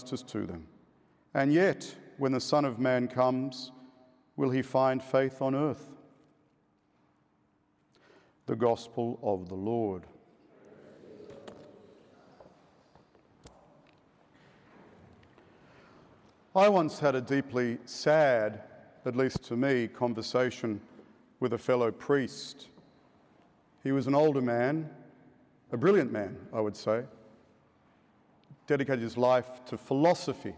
justice to them. And yet, when the Son of Man comes, will he find faith on earth? The Gospel of the Lord. I once had a deeply sad, at least to me, conversation with a fellow priest. He was an older man, a brilliant man, I would say, dedicated his life to philosophy.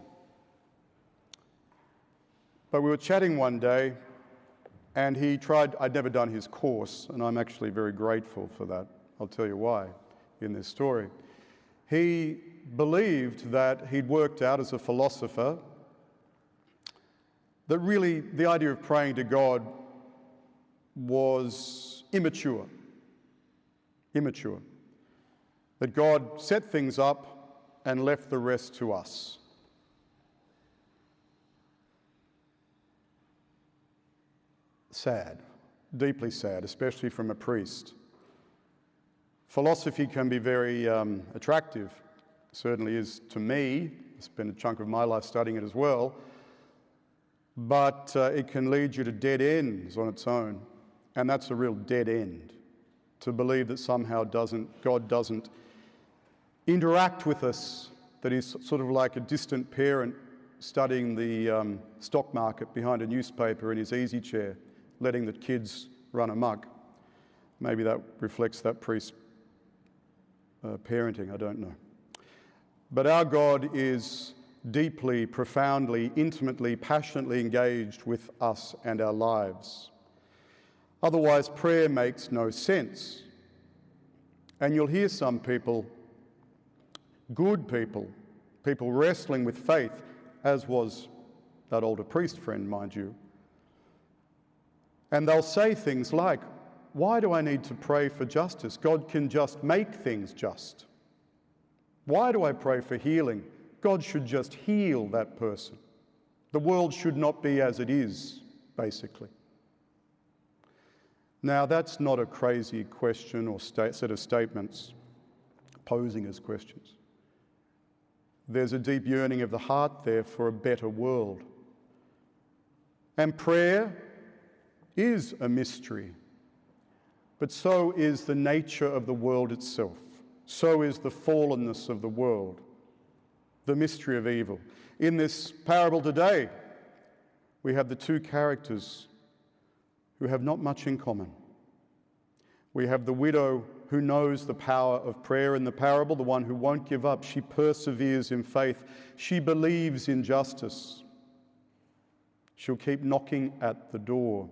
But we were chatting one day, and he tried, I'd never done his course, and I'm actually very grateful for that. I'll tell you why in this story. He believed that he'd worked out as a philosopher that really the idea of praying to God was immature. That God set things up and left the rest to us. Sad, deeply sad, especially from a priest. Philosophy can be very attractive, certainly is to me. I spent a chunk of my life studying it as well. But it can lead you to dead ends on its own. And that's a real dead end, to believe that somehow God doesn't interact with us, that he's sort of like a distant parent studying the stock market behind a newspaper in his easy chair, letting the kids run amok. Maybe that reflects that priest's parenting, I don't know. But our God is deeply, profoundly, intimately, passionately engaged with us and our lives. Otherwise, prayer makes no sense. And you'll hear some people, good people, people wrestling with faith, as was that older priest friend, mind you. And they'll say things like, why do I need to pray for justice? God can just make things just. Why do I pray for healing? God should just heal that person. The world should not be as it is, basically. Now, that's not a crazy question or set of statements posing as questions. There's a deep yearning of the heart there for a better world. And prayer is a mystery, but so is the nature of the world itself. So is the fallenness of the world. The mystery of evil. In this parable today, we have the two characters who have not much in common. We have the widow who knows the power of prayer in the parable, the one who won't give up. She perseveres in faith. She believes in justice. She'll keep knocking at the door,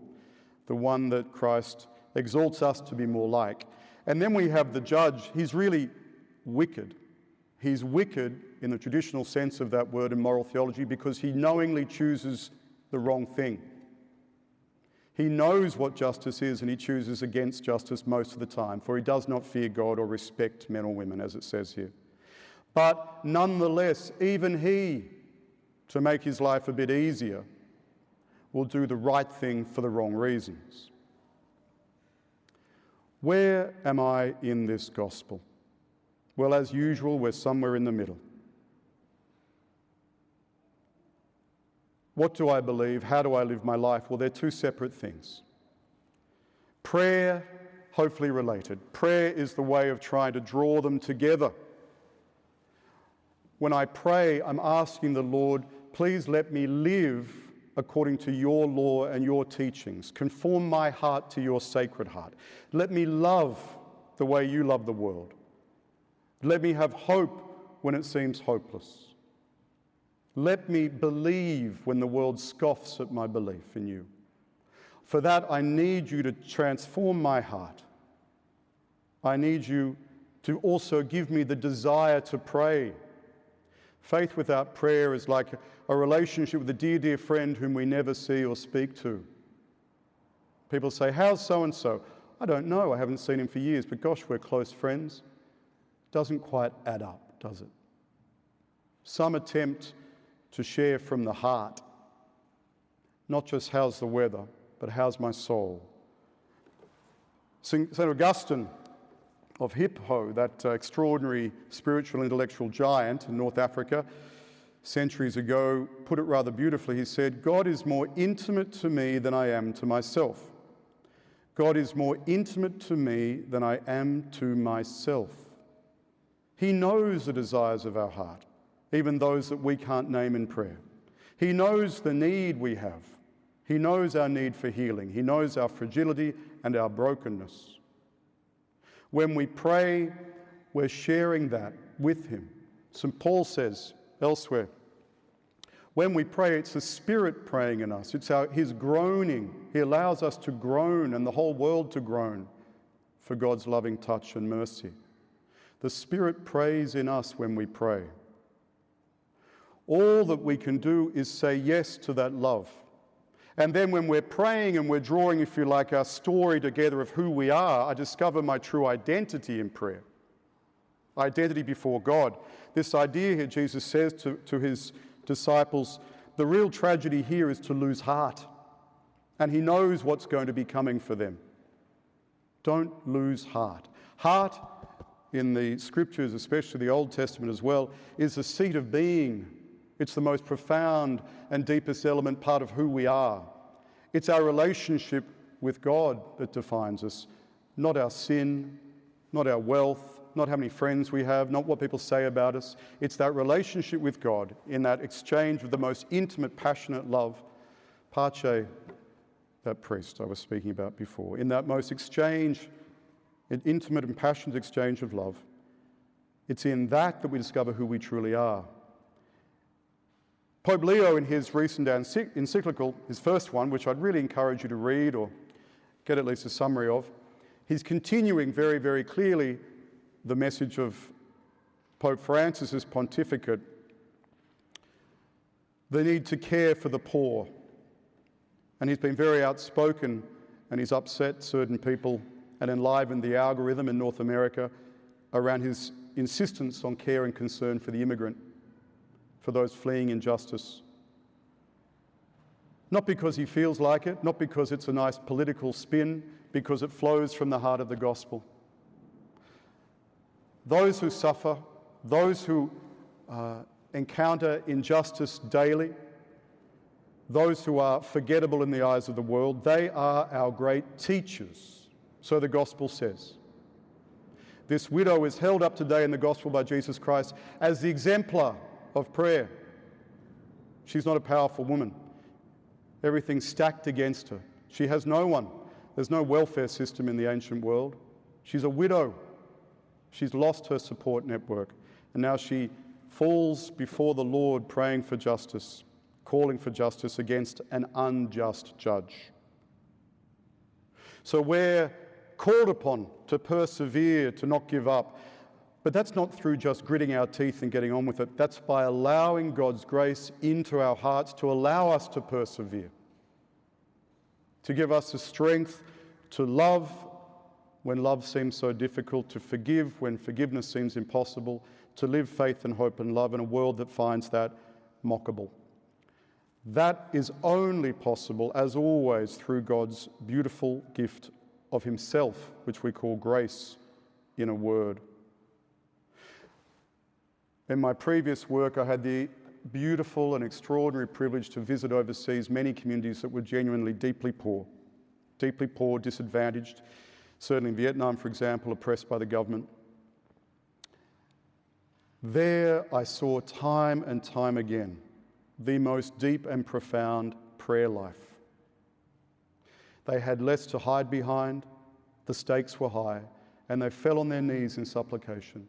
the one that Christ exalts us to be more like. And then we have the judge. He's really wicked. He's wicked in the traditional sense of that word in moral theology because he knowingly chooses the wrong thing. He knows what justice is and he chooses against justice most of the time, for he does not fear God or respect men or women, as it says here. But nonetheless, even he, to make his life a bit easier, will do the right thing for the wrong reasons. Where am I in this gospel? Well, as usual, we're somewhere in the middle. What do I believe? How do I live my life? Well, they're two separate things. Prayer, hopefully related. Prayer is the way of trying to draw them together. When I pray, I'm asking the Lord, please let me live according to your law and your teachings. Conform my heart to your sacred heart. Let me love the way you love the world. Let me have hope when it seems hopeless. Let me believe when the world scoffs at my belief in you. For that, I need you to transform my heart. I need you to also give me the desire to pray. Faith without prayer is like a relationship with a dear, dear friend whom we never see or speak to. People say, how's so-and-so? I don't know, I haven't seen him for years, but gosh, we're close friends. Doesn't quite add up, does it? Some attempt to share from the heart, not just how's the weather, but how's my soul. St. Augustine of Hippo, that extraordinary spiritual intellectual giant in North Africa, centuries ago, put it rather beautifully. He said, God is more intimate to me than I am to myself. God is more intimate to me than I am to myself. He knows the desires of our heart, even those that we can't name in prayer. He knows the need we have. He knows our need for healing. He knows our fragility and our brokenness. When we pray, we're sharing that with him. St. Paul says elsewhere, when we pray, it's the Spirit praying in us. It's his groaning. He allows us to groan and the whole world to groan for God's loving touch and mercy. The Spirit prays in us when we pray. All that we can do is say yes to that love. And then when we're praying and we're drawing, if you like, our story together of who we are, I discover my true identity in prayer. Identity before God. This idea here, Jesus says to his disciples, the real tragedy here is to lose heart. And he knows what's going to be coming for them. Don't lose heart. Heart, in the scriptures, especially the Old Testament as well, is the seat of being. It's the most profound and deepest element part of who we are. It's our relationship with God that defines us, not our sin, not our wealth, not how many friends we have, not what people say about us. It's that relationship with God in that exchange of the most intimate, passionate love. Pache, that priest I was speaking about before, in that most intimate and passionate exchange of love. It's in that we discover who we truly are. Pope Leo, in his recent Encyclical, his first one, which I'd really encourage you to read or get at least a summary of, he's continuing very, very clearly the message of Pope Francis's pontificate, the need to care for the poor. And he's been very outspoken, and he's upset certain people and enlivened the algorithm in North America around his insistence on care and concern for the immigrant, for those fleeing injustice. Not because he feels like it, not because it's a nice political spin, because it flows from the heart of the gospel. Those who suffer, those who encounter injustice daily, those who are forgettable in the eyes of the world, they are our great teachers, so the gospel says. This widow is held up today in the gospel by Jesus Christ as the exemplar of prayer. She's not a powerful woman. Everything's stacked against her. She has no one. There's no welfare system in the ancient world. She's a widow. She's lost her support network. And now she falls before the Lord praying for justice, calling for justice against an unjust judge. So we're called upon to persevere, to not give up. But that's not through just gritting our teeth and getting on with it. That's by allowing God's grace into our hearts to allow us to persevere, to give us the strength to love when love seems so difficult, to forgive when forgiveness seems impossible, to live faith and hope and love in a world that finds that mockable. That is only possible, as always, through God's beautiful gift of himself, which we call grace in a word. In my previous work, I had the beautiful and extraordinary privilege to visit overseas many communities that were genuinely deeply poor, disadvantaged, certainly in Vietnam, for example, oppressed by the government. There I saw time and time again the most deep and profound prayer life. They had less to hide behind, the stakes were high, and they fell on their knees in supplication.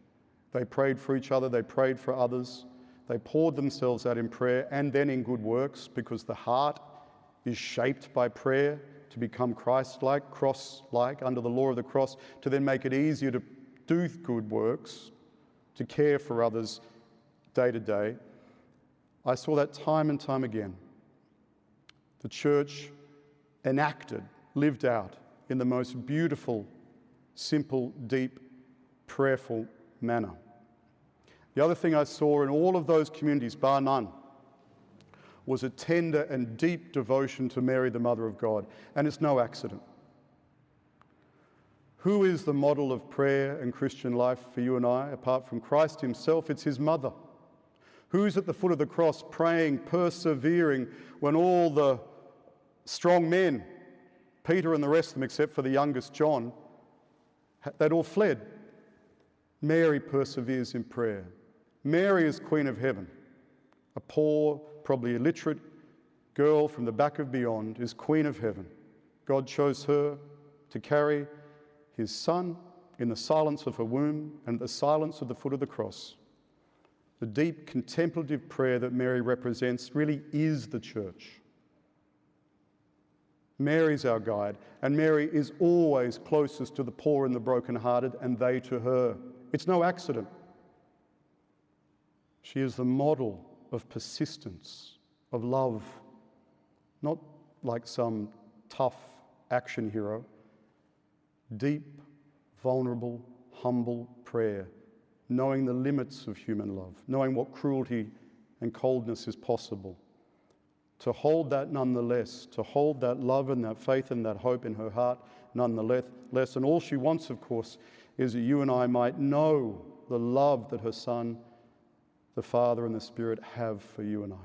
They prayed for each other, they prayed for others, they poured themselves out in prayer and then in good works, because the heart is shaped by prayer to become Christ-like, cross-like, under the law of the cross, to then make it easier to do good works, to care for others day to day. I saw that time and time again. The church enacted, lived out in the most beautiful, simple, deep, prayerful manner. The other thing I saw in all of those communities, bar none, was a tender and deep devotion to Mary, the Mother of God. And it's no accident. Who is the model of prayer and Christian life for you and I? Apart from Christ himself, it's his mother, Who's at the foot of the cross praying, persevering, when all the strong men, Peter and the rest of them except for the youngest John, they'd all fled? Mary perseveres in prayer. Mary is Queen of Heaven. A poor, probably illiterate girl from the back of beyond is Queen of Heaven. God chose her to carry his Son in the silence of her womb and the silence of the foot of the cross. The deep contemplative prayer that Mary represents really is the church. Mary's our guide, and Mary is always closest to the poor and the brokenhearted, and they to her. It's no accident. She is the model of persistence, of love, not like some tough action hero. Deep, vulnerable, humble prayer, knowing the limits of human love, knowing what cruelty and coldness is possible. To hold that nonetheless, to hold that love and that faith and that hope in her heart nonetheless. And all she wants, of course, is that you and I might know the love that her Son, the Father and the Spirit have for you and I.